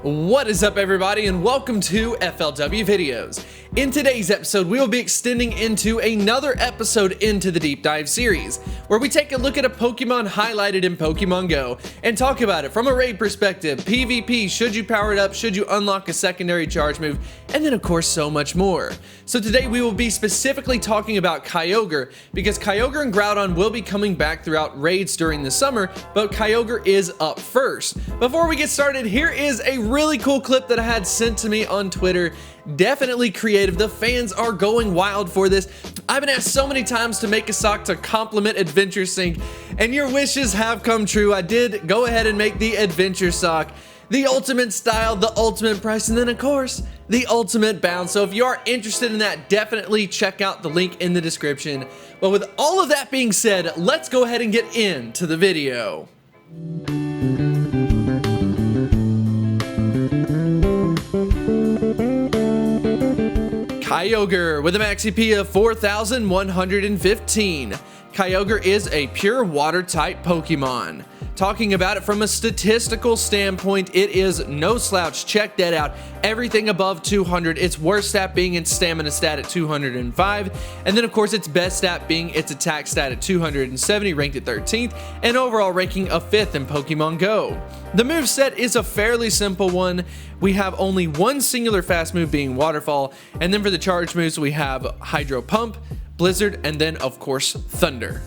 What is up, everybody, and welcome to FLW Videos. In today's episode, we will be extending into another episode into the Deep Dive series, where we take a look at a Pokemon highlighted in Pokemon Go and talk about it from a raid perspective, PvP, should you power it up, should you unlock a secondary charge move, and then of course so much more. So today we will be specifically talking about Kyogre, because Kyogre and Groudon will be coming back throughout raids during the summer, but Kyogre is up first. Before we get started, here is a really cool clip that I had sent to me on Twitter. Definitely creative. The fans are going wild for this. I've been asked so many times to make a sock to complement Adventure Sync, and your wishes have come true. I did go ahead and make the Adventure sock. The ultimate style, the ultimate price, and then of course, the ultimate bounce. So if you are interested in that, definitely check out the link in the description. But with all of that being said, let's go ahead and get into the video. Kyogre with a max EP of 4,115. Kyogre is a pure water type Pokemon. Talking about it from a statistical standpoint, it is no slouch. Check that out. Everything above 200, its worst stat being its stamina stat at 205, and then of course its best stat being its attack stat at 270, ranked at 13th, and overall ranking of 5th in Pokemon Go. The moveset is a fairly simple one. We have only one singular fast move being Waterfall, and then for the charge moves we have Hydro Pump, Blizzard, and then of course Thunder.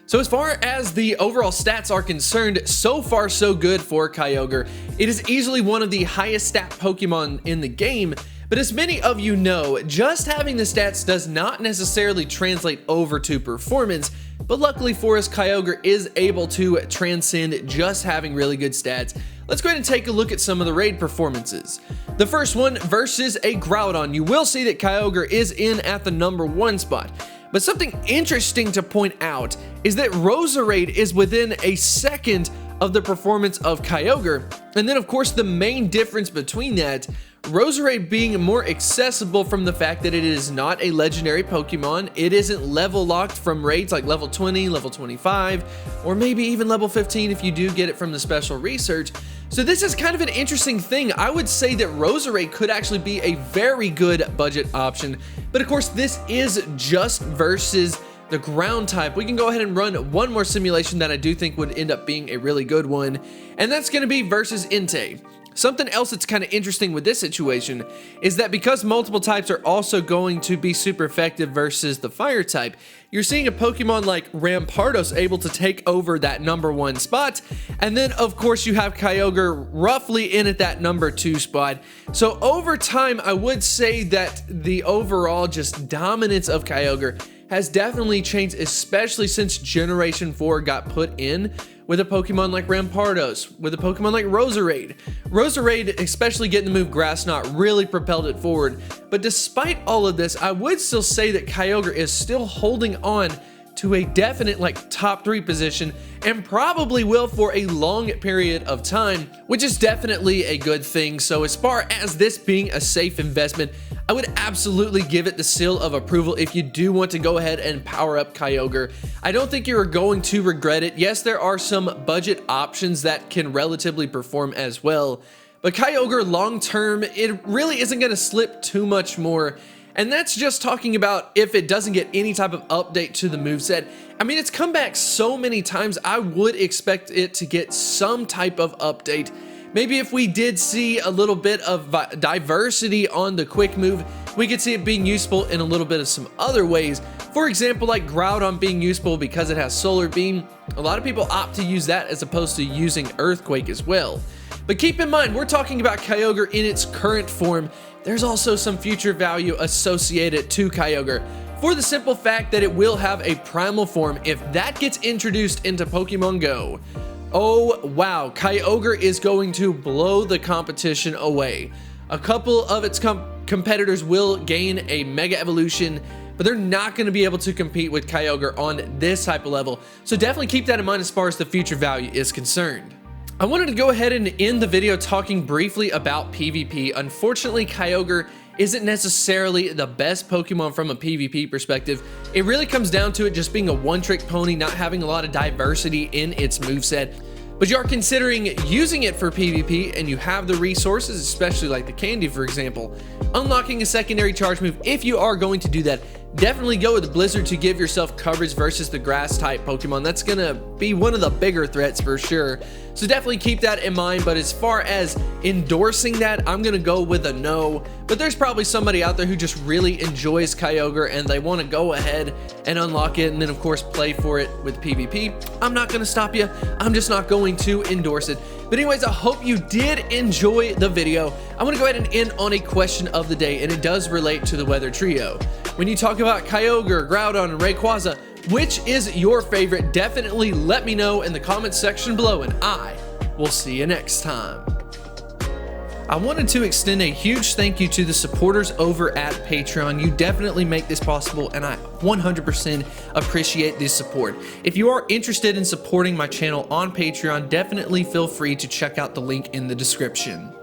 So as far as the overall stats are concerned, so far so good for Kyogre. It is easily one of the highest stat Pokemon in the game, but as many of you know, just having the stats does not necessarily translate over to performance, but luckily for us, Kyogre is able to transcend just having really good stats. Let's go ahead and take a look at some of the raid performances. The first one versus a Groudon. You will see that Kyogre is in at the #1 spot. But something interesting to point out is that Roserade is within a second of the performance of Kyogre. And then of course the main difference between that, Roserade being more accessible from the fact that it is not a legendary Pokemon. It isn't level locked from raids like level 20, level 25, or maybe even level 15 if you do get it from the special research. So this is kind of an interesting thing. I would say that Roserade could actually be a very good budget option, but of course this is just versus the ground type. We can go ahead and run one more simulation that I do think would end up being a really good one, and that's going to be versus Entei. Something else that's kind of interesting with this situation is that because multiple types are also going to be super effective versus the fire type, you're seeing a Pokemon like Rampardos able to take over that #1 spot, and then of course you have Kyogre roughly in at that #2 spot. So over time, I would say that the overall just dominance of Kyogre has definitely changed, especially since Generation 4 got put in with a Pokemon like Rampardos, with a Pokemon like Roserade. Roserade, especially getting the move Grass Knot, really propelled it forward. But despite all of this, I would still say that Kyogre is still holding on to a definite top 3 position, and probably will for a long period of time, which is definitely a good thing. So as far as this being a safe investment, I would absolutely give it the seal of approval if you do want to go ahead and power up Kyogre. I don't think you're going to regret it. Yes, there are some budget options that can relatively perform as well, but Kyogre long term, it really isn't going to slip too much more. And that's just talking about if it doesn't get any type of update to the moveset. I mean, it's come back so many times, I would expect it to get some type of update. Maybe if we did see a little bit of diversity on the quick move, we could see it being useful in a little bit of some other ways. For example, like Groudon being useful because it has Solar Beam. A lot of people opt to use that as opposed to using Earthquake as well. But keep in mind, we're talking about Kyogre in its current form. There's also some future value associated to Kyogre, for the simple fact that it will have a primal form if that gets introduced into Pokemon Go. Oh wow, Kyogre is going to blow the competition away. A couple of its competitors will gain a Mega Evolution, but they're not going to be able to compete with Kyogre on this type of level. So definitely keep that in mind as far as the future value is concerned. I wanted to go ahead and end the video talking briefly about PvP. Unfortunately, Kyogre isn't necessarily the best Pokemon from a PvP perspective. It really comes down to it just being a one-trick pony, not having a lot of diversity in its moveset. but you are considering using it for PvP and you have the resources, especially like the candy for example, unlocking a secondary charge move, if you are going to do that, definitely go with Blizzard to give yourself coverage versus the grass type Pokemon. That's gonna be one of the bigger threats for sure. So definitely keep that in mind. But as far as endorsing that, I'm gonna go with a no. But there's probably somebody out there who just really enjoys Kyogre and they want to go ahead and unlock it and then of course play for it with PvP. I'm not gonna stop you. I'm just not going to endorse it. But anyways, I hope you did enjoy the video. I'm gonna go ahead and end on a question of the day, and it does relate to the weather trio. When you talk about Kyogre, Groudon, and Rayquaza, which is your favorite? Definitely let me know in the comments section below, and I will see you next time. I wanted to extend a huge thank you to the supporters over at Patreon. You definitely make this possible, and I 100% appreciate this support. If you are interested in supporting my channel on Patreon, definitely feel free to check out the link in the description.